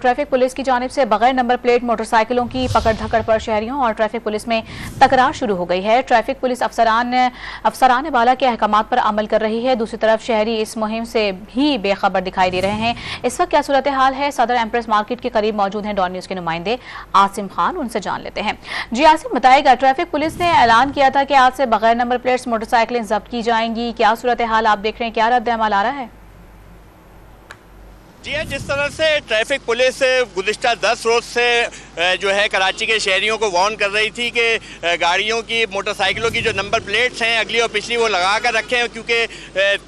Traffic police की जानिब से बगैर नंबर प्लेट मोटरसाइकिलों की पकड़ धकड़ पर शहरियों और ट्रैफिक पुलिस में तकरार शुरू हो गई है। ट्रैफिक पुलिस अफसरान वाला के अहकामात पर अमल कर रही है। दूसरी तरफ शहरी इस मुहिम से भी बेखबर दिखाई दे रहे हैं। इस वक्त क्या सूरत हाल है, सदर एम्प्रेस मार्केट के करीब मौजूद हैं डॉन न्यूज के नुमाइंदे आसिम खान, उनसे जान लेते हैं। जी आसिम, बताएगा, ट्रैफिक पुलिस ने ऐलान किया था कि आज से बगैर नंबर प्लेट्स मोटरसाइकिलें जब्त की जाएंगी। क्या सूरत हाल आप देख रहे हैं, क्या रद्द अमल आ रहा है? जी हाँ, जिस तरह से ट्रैफिक पुलिस गुज़िश्ता 10 रोज़ से जो है कराची के शहरियों को वार्न कर रही थी कि गाड़ियों की, मोटरसाइकिलों की जो नंबर प्लेट्स हैं अगली और पिछली वो लगा कर रखें, क्योंकि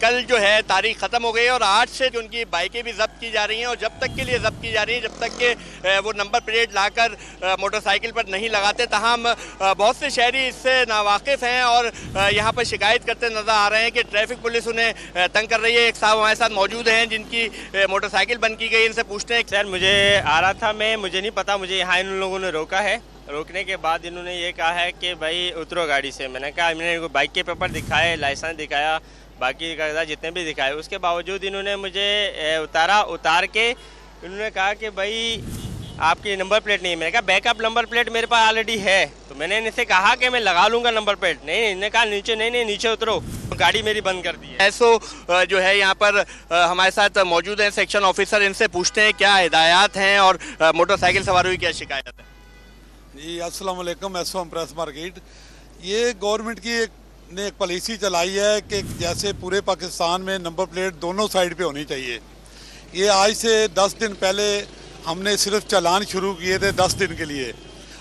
कल जो है तारीख ख़त्म हो गई है और आज से जो उनकी बाइकें भी जब्त की जा रही हैं और जब तक के लिए जब्त की जा रही हैं जब तक कि वो नंबर प्लेट लाकर मोटरसाइकिल पर नहीं लगाते। तमाम बहुत से शहरी इससे नावाकिफ़ हैं और यहाँ पर शिकायत करते नज़र आ रहे हैं कि ट्रैफिक पुलिस उन्हें तंग कर रही है। एक साहब हमारे साथ मौजूद हैं जिनकी मोटरसाइकिल बंद की गई, इनसे पूछते हैं। सर, मुझे आ रहा था, मुझे नहीं पता, मुझे यहाँ इन लोगों ने रोका है। रोकने के बाद इन्होंने ये कहा है कि भाई उतरो गाड़ी से। मैंने कहा, मैंने इनको बाइक के पेपर दिखाए, लाइसेंस दिखाया, बाकी कागजात जितने भी दिखाए, उसके बावजूद इन्होंने मुझे उतार के इन्होंने कहा कि भाई आपकी नंबर प्लेट नहीं है। मैंने कहा बैकअप नंबर प्लेट मेरे पास ऑलरेडी है। तो मैंने इनसे कहा कि मैं लगा लूँगा नंबर प्लेट। नहीं, इन्होंने कहा नीचे नहीं, नीचे उतरो। गाड़ी मेरी बंद कर दी है। ऐसो जो है यहाँ पर हमारे साथ मौजूद हैं सेक्शन ऑफिसर, इनसे पूछते हैं क्या हिदायत हैं और मोटरसाइकिल सवारों की क्या शिकायत है। जी अस्सलाम वालेकुम, एसओ एम्प्रेस मार्केट। ये गवर्नमेंट की ने एक पॉलिसी चलाई है कि जैसे पूरे पाकिस्तान में नंबर प्लेट दोनों साइड पे होनी चाहिए। ये आज से 10 दिन पहले हमने सिर्फ चालान शुरू किए थे 10 दिन के लिए।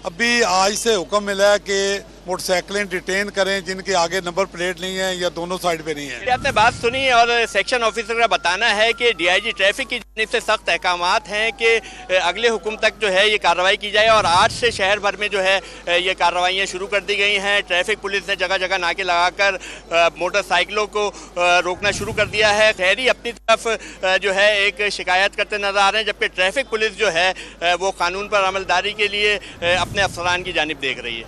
अभी आज से हुक्म मिला है कि मोटरसाइकिलें डिटेन करें जिनके आगे नंबर प्लेट नहीं है या दोनों साइड पे नहीं है। आपने बात सुनी और सेक्शन ऑफिसर का बताना है कि डीआईजी ट्रैफिक की जानिब से सख्त अहकामात हैं कि अगले हुक्म तक जो है ये कार्रवाई की जाए और आज से शहर भर में जो है ये कार्रवाइयाँ शुरू कर दी गई हैं। ट्रैफिक पुलिस ने जगह जगह नाके लगाकर मोटरसाइकिलों को रोकना शुरू कर दिया है। शहरी अपनी तरफ जो है एक शिकायत करते नजर आ रहे हैं, जबकि ट्रैफिक पुलिस जो है वो कानून पर अमलदारी के लिए अपने अफसरान की जानिब देख रही है।